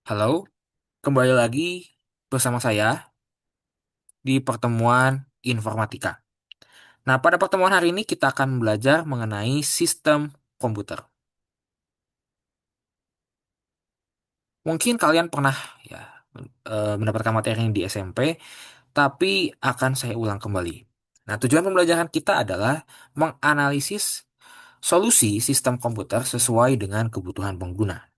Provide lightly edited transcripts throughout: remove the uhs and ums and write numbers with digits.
Halo, kembali lagi bersama saya di pertemuan informatika. Nah, pada pertemuan hari ini kita akan belajar mengenai sistem komputer. Mungkin kalian pernah ya mendapatkan materi ini di SMP, tapi akan saya ulang kembali. Nah, tujuan pembelajaran kita adalah menganalisis solusi sistem komputer sesuai dengan kebutuhan pengguna.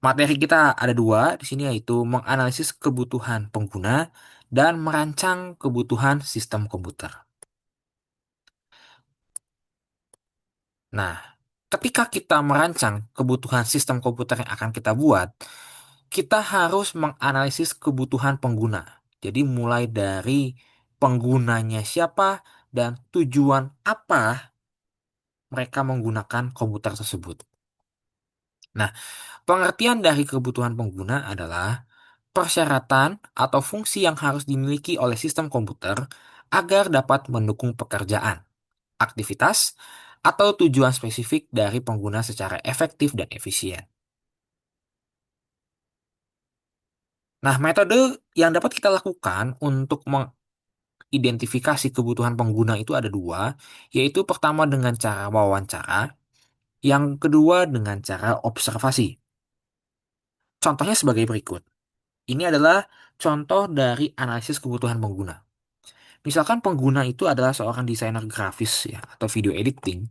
Materi kita ada dua di sini yaitu menganalisis kebutuhan pengguna dan merancang kebutuhan sistem komputer. Nah, ketika kita merancang kebutuhan sistem komputer yang akan kita buat, kita harus menganalisis kebutuhan pengguna. Jadi mulai dari penggunanya siapa dan tujuan apa mereka menggunakan komputer tersebut. Nah, pengertian dari kebutuhan pengguna adalah persyaratan atau fungsi yang harus dimiliki oleh sistem komputer agar dapat mendukung pekerjaan, aktivitas, atau tujuan spesifik dari pengguna secara efektif dan efisien. Nah, metode yang dapat kita lakukan untuk mengidentifikasi kebutuhan pengguna itu ada dua, yaitu pertama dengan cara wawancara, yang kedua dengan cara observasi. Contohnya sebagai berikut. Ini adalah contoh dari analisis kebutuhan pengguna. Misalkan pengguna itu adalah seorang desainer grafis ya atau video editing,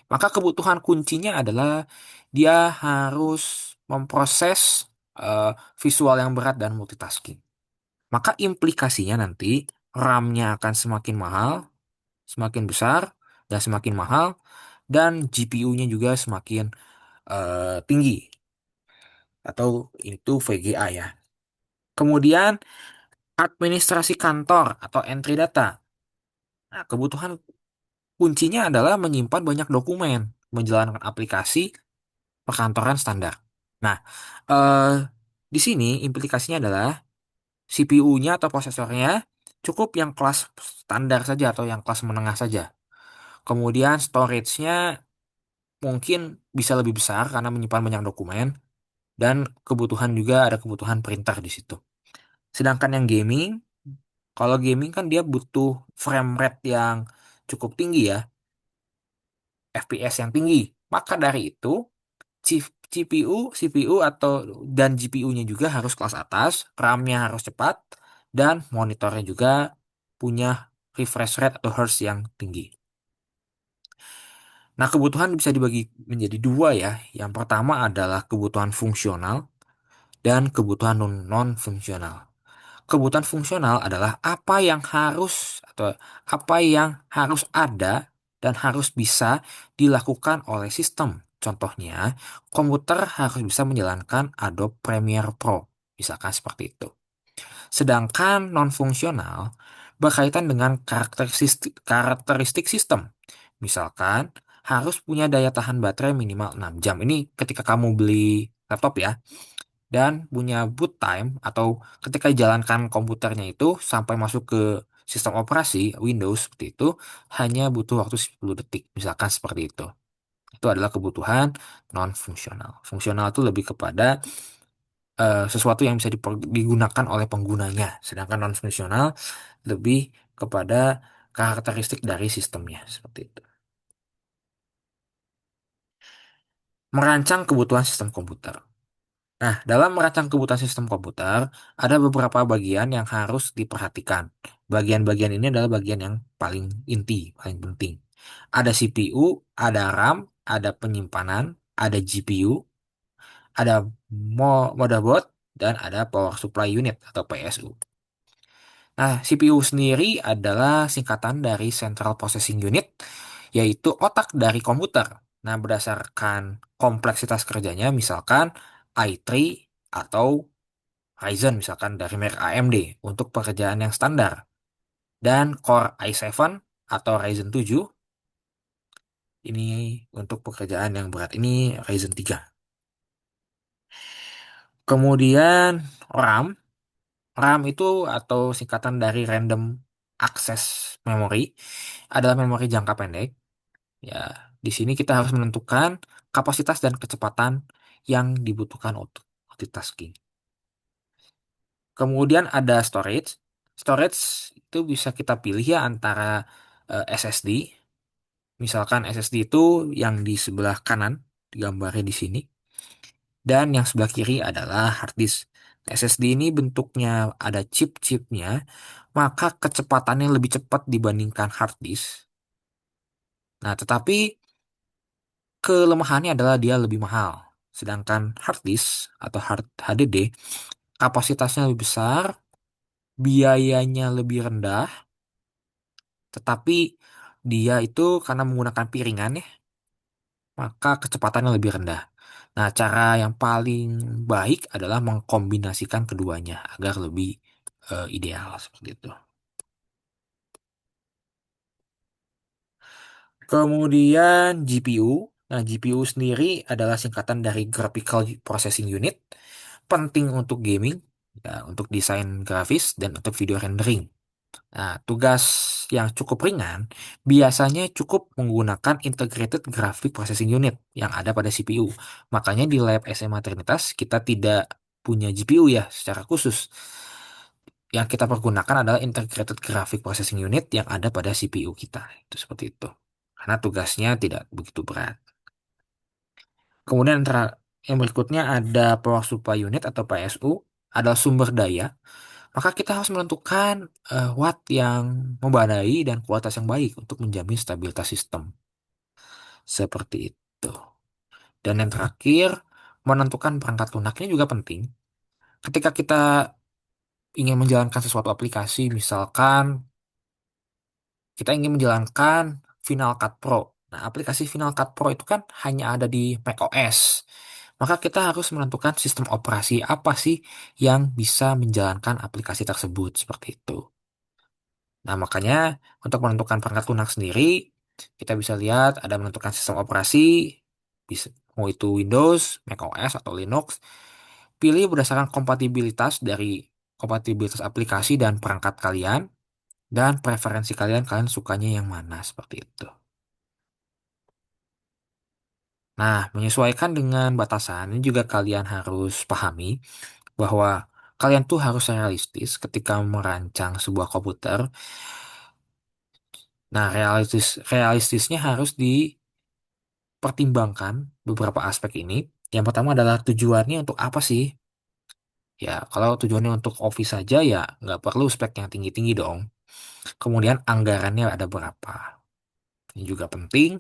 maka kebutuhan kuncinya adalah dia harus memproses eh, visual yang berat dan multitasking. Maka implikasinya nanti RAM-nya akan semakin mahal, semakin besar, dan semakin mahal, dan GPU-nya juga semakin tinggi, atau itu VGA ya. Kemudian administrasi kantor atau entry data. Nah, kebutuhan kuncinya adalah menyimpan banyak dokumen, menjalankan aplikasi perkantoran standar. Nah, eh, di sini implikasinya adalah CPU-nya atau prosesornya cukup yang kelas standar saja atau yang kelas menengah saja. Kemudian storage-nya mungkin bisa lebih besar karena menyimpan banyak dokumen dan kebutuhan juga ada kebutuhan printer di situ. Sedangkan yang gaming, kalau gaming kan dia butuh frame rate yang cukup tinggi ya, FPS yang tinggi. Maka dari itu CPU, CPU atau dan GPU-nya juga harus kelas atas, RAM-nya harus cepat, dan monitornya juga punya refresh rate atau hertz yang tinggi. Nah, kebutuhan bisa dibagi menjadi dua ya. Yang pertama adalah kebutuhan fungsional dan kebutuhan non-fungsional. Kebutuhan fungsional adalah apa yang harus atau apa yang harus ada dan harus bisa dilakukan oleh sistem. Contohnya, komputer harus bisa menjalankan Adobe Premiere Pro, misalkan seperti itu. Sedangkan non-fungsional berkaitan dengan karakteristik sistem. Misalkan, harus punya daya tahan baterai minimal 6 jam. Ini ketika kamu beli laptop ya dan punya boot time atau ketika jalankan komputernya itu sampai masuk ke sistem operasi Windows seperti itu hanya butuh waktu 10 detik misalkan seperti itu. Itu adalah kebutuhan non fungsional. Fungsional itu lebih kepada sesuatu yang bisa digunakan oleh penggunanya, sedangkan non fungsional lebih kepada karakteristik dari sistemnya seperti itu. Merancang kebutuhan sistem komputer. Nah, dalam merancang kebutuhan sistem komputer, ada beberapa bagian yang harus diperhatikan. Bagian-bagian ini adalah bagian yang paling inti, paling penting. Ada CPU, ada RAM, ada penyimpanan, ada GPU, ada motherboard, dan ada power supply unit atau PSU. Nah, CPU sendiri adalah singkatan dari Central Processing Unit, yaitu otak dari komputer. Nah, berdasarkan kompleksitas kerjanya, misalkan i3 atau Ryzen misalkan dari merek AMD untuk pekerjaan yang standar. Dan Core i7 atau Ryzen 7 ini untuk pekerjaan yang berat. Ini Ryzen 3. Kemudian RAM. RAM itu atau singkatan dari Random Access Memory adalah memori jangka pendek. Ya, di sini kita harus menentukan kapasitas dan kecepatan yang dibutuhkan multitasking. Kemudian ada storage. Storage itu bisa kita pilih ya antara SSD. Misalkan SSD itu yang di sebelah kanan, digambarnya di sini. Dan yang sebelah kiri adalah hard disk. SSD ini bentuknya ada chip-chipnya, maka kecepatannya lebih cepat dibandingkan hard disk. Nah, tetapi kelemahannya adalah dia lebih mahal. Sedangkan hard disk atau hard HDD kapasitasnya lebih besar, biayanya lebih rendah, tetapi dia itu karena menggunakan piringan ya, maka kecepatannya lebih rendah. Nah, cara yang paling baik adalah mengkombinasikan keduanya agar lebih ideal seperti itu. Kemudian GPU. Nah, GPU sendiri adalah singkatan dari Graphical Processing Unit, penting untuk gaming, ya, untuk desain grafis, dan untuk video rendering. Nah, tugas yang cukup ringan biasanya cukup menggunakan Integrated Graphic Processing Unit yang ada pada CPU. Makanya di lab SMA Trinitas kita tidak punya GPU ya secara khusus. Yang kita pergunakan adalah Integrated Graphic Processing Unit yang ada pada CPU kita. Itu seperti itu. Karena tugasnya tidak begitu berat. Kemudian yang berikutnya ada Power Supply Unit atau PSU, adalah sumber daya. Maka kita harus menentukan watt yang memadai dan kualitas yang baik untuk menjamin stabilitas sistem. Seperti itu. Dan yang terakhir, menentukan perangkat lunaknya juga penting. Ketika kita ingin menjalankan sesuatu aplikasi, misalkan kita ingin menjalankan Final Cut Pro. Nah, aplikasi Final Cut Pro itu kan hanya ada di macOS. Maka kita harus menentukan sistem operasi apa sih yang bisa menjalankan aplikasi tersebut seperti itu. Nah, makanya untuk menentukan perangkat lunak sendiri, kita bisa lihat ada menentukan sistem operasi, bisa, mau itu Windows, macOS, atau Linux. Pilih berdasarkan kompatibilitas aplikasi dan perangkat kalian, dan preferensi kalian, kalian sukanya yang mana, seperti itu. Nah, menyesuaikan dengan batasan, ini juga kalian harus pahami bahwa kalian tuh harus realistis ketika merancang sebuah komputer. Nah, realistisnya harus dipertimbangkan beberapa aspek ini. Yang pertama adalah tujuannya untuk apa sih? Ya, kalau tujuannya untuk office saja ya nggak perlu spek yang tinggi-tinggi dong. Kemudian anggarannya ada berapa? Ini juga penting.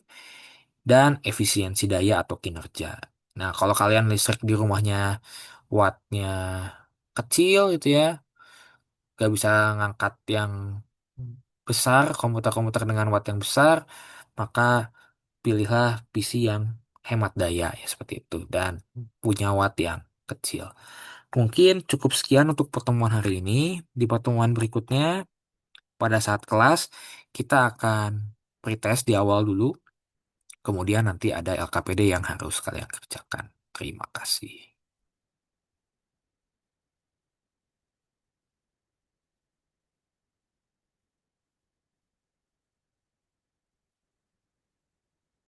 Dan efisiensi daya atau kinerja. Nah, kalau kalian listrik di rumahnya wattnya kecil gitu ya, nggak bisa ngangkat yang besar, komputer-komputer dengan watt yang besar, maka pilihlah PC yang hemat daya ya seperti itu dan punya watt yang kecil. Mungkin cukup sekian untuk pertemuan hari ini. Di pertemuan berikutnya pada saat kelas kita akan pretest di awal dulu. Kemudian nanti ada LKPD yang harus kalian kerjakan. Terima kasih.